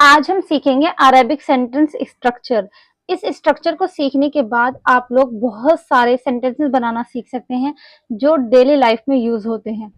आज हम सीखेंगे अरेबिक सेंटेंस स्ट्रक्चर। इस स्ट्रक्चर को सीखने के बाद आप लोग बहुत सारे सेंटेंसेस बनाना सीख सकते हैं जो डेली लाइफ में यूज होते हैं।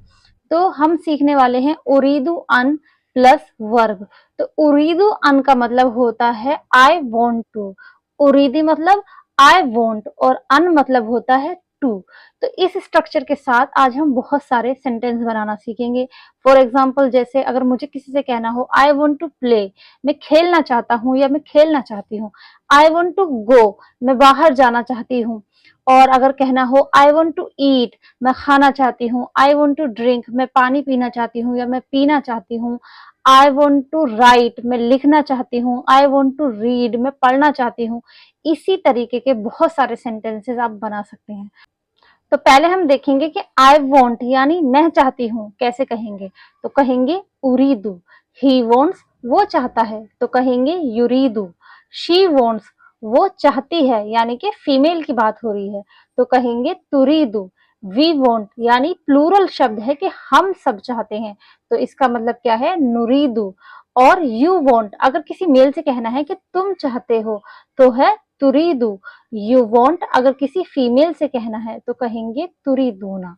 तो हम सीखने वाले हैं उरीदू अन प्लस वर्ब। तो उरीदू अन का मतलब होता है आई वॉन्ट टू। उरीदी मतलब आई वॉन्ट और अन मतलब होता है टू। तो इस स्ट्रक्चर के साथ आज हम बहुत सारे सेंटेंस बनाना सीखेंगे। फॉर एग्जाम्पल, जैसे अगर मुझे किसी से कहना हो आई वॉन्ट टू प्ले, मैं खेलना चाहता हूँ या मैं खेलना चाहती हूँ। आई वॉन्ट टू गो, मैं बाहर जाना चाहती हूँ। और अगर कहना हो आई वॉन्ट टू ईट, मैं खाना चाहती हूँ। आई वॉन्ट टू ड्रिंक, मैं पानी पीना चाहती हूँ या मैं पीना चाहती हूँ। आई वॉन्ट टू राइट, मैं लिखना चाहती हूँ। आई वॉन्ट टू रीड, मैं पढ़ना चाहती हूँ। इसी तरीके के बहुत सारे सेंटेंसेस आप बना सकते हैं। तो पहले हम देखेंगे कि आई वॉन्ट यानी मैं चाहती हूँ कैसे कहेंगे। तो कहेंगे उरीदू। ही वॉन्ट्स, वो चाहता है, तो कहेंगे युरीदू। शी वॉन्ट्स, वो चाहती है, यानी कि फीमेल की बात हो रही है, तो कहेंगे तुरीदू। वी वॉन्ट यानी प्लूरल शब्द है कि हम सब चाहते हैं, तो इसका मतलब क्या है, नुरीदू। और यू वॉन्ट अगर किसी मेल से कहना है कि तुम चाहते हो, तो है तुरीदू। यू वॉन्ट अगर किसी फीमेल से कहना है तो कहेंगे तुरीदूना।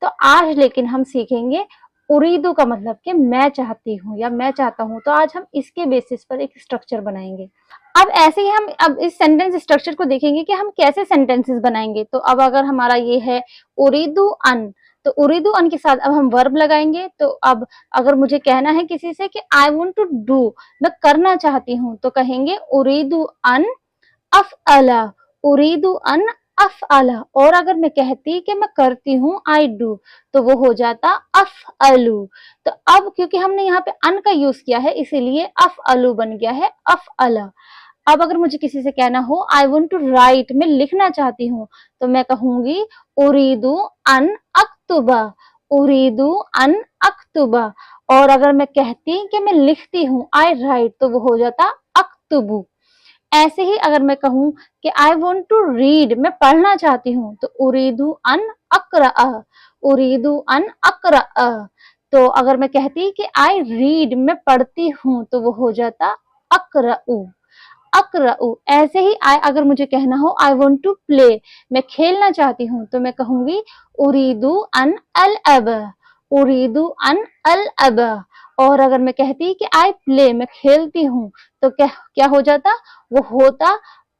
तो आज लेकिन हम सीखेंगे उरीदू का मतलब कि मैं चाहती हूँ या मैं चाहता हूँ। तो आज हम इसके बेसिस पर एक स्ट्रक्चर बनाएंगे। अब ऐसे ही हम अब इस सेंटेंस स्ट्रक्चर को देखेंगे कि हम कैसे सेंटेंसेस बनाएंगे। तो अब अगर हमारा ये है उरीदू अन, तो उरीदू अन के साथ अब हम वर्ब लगाएंगे। तो अब अगर मुझे कहना है किसी से कि आई वॉन्ट टू डू, मैं करना चाहती हूँ, तो कहेंगे उरीदू अन अफ़अला। उरीदू अन अफ़अला। और अगर मैं कहती कि मैं करती हूँ आई डू, तो वो हो जाता अफ़अलू। तो अब क्योंकि हमने यहाँ पे अन का यूज किया है इसीलिए अफ़अलू बन गया है अफ़अला। अब अगर मुझे किसी से कहना हो आई वॉन्ट टू राइट, मैं लिखना चाहती हूँ, तो मैं कहूंगी उरीदू अन अक्तुबा। उरीदू अन अक्तुबा। और अगर मैं कहती कि मैं लिखती हूँ आई राइट, तो वो हो जाता अक्तुबु। ऐसे ही अगर मैं कहूँ कि आई वॉन्ट टू रीड, मैं पढ़ना चाहती हूँ, तो उरीदू अन अक़रअ। उरीदू अन अक़रअ। तो अगर मैं कहती कि आई रीड, मैं पढ़ती हूँ, तो वो हो जाता अक़रअ। अक़रअ। ऐसे ही अगर मुझे कहना हो आई वॉन्ट टू प्ले, मैं खेलना चाहती हूँ, तो मैं कहूंगी उरीदू अन अलअब। उरीदू अन अलअब। और अगर मैं कहती कि आई प्ले, मैं खेलती हूँ, तो क्या क्या हो जाता, वो होता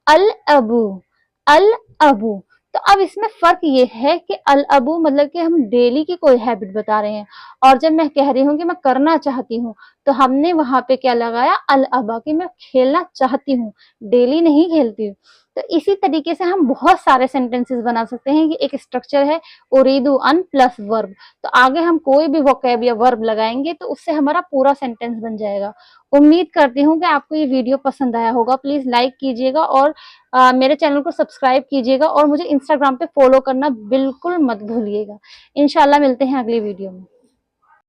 अल अबू। अल अबू। तो अब इसमें फर्क ये है कि अल अबू मतलब कि हम डेली की कोई हैबिट बता रहे हैं, और जब मैं कह रही हूँ कि मैं करना चाहती हूँ, तो हमने वहां पे क्या लगाया, अल अबा, कि मैं खेलना चाहती हूँ, डेली नहीं खेलती हूँ। तो इसी तरीके से हम बहुत सारे सेंटेंसेस बना सकते हैं कि एक स्ट्रक्चर है उरीदू अन प्लस वर्ब। तो आगे हम कोई भी वोकैब या वर्ब लगाएंगे तो उससे हमारा पूरा सेंटेंस बन जाएगा। उम्मीद करती हूँ कि आपको ये वीडियो पसंद आया होगा। प्लीज लाइक कीजिएगा और मेरे चैनल को सब्सक्राइब कीजिएगा और मुझे इंस्टाग्राम पे फॉलो करना बिल्कुल मत भूलिएगा। इंशाल्लाह मिलते हैं अगली वीडियो में।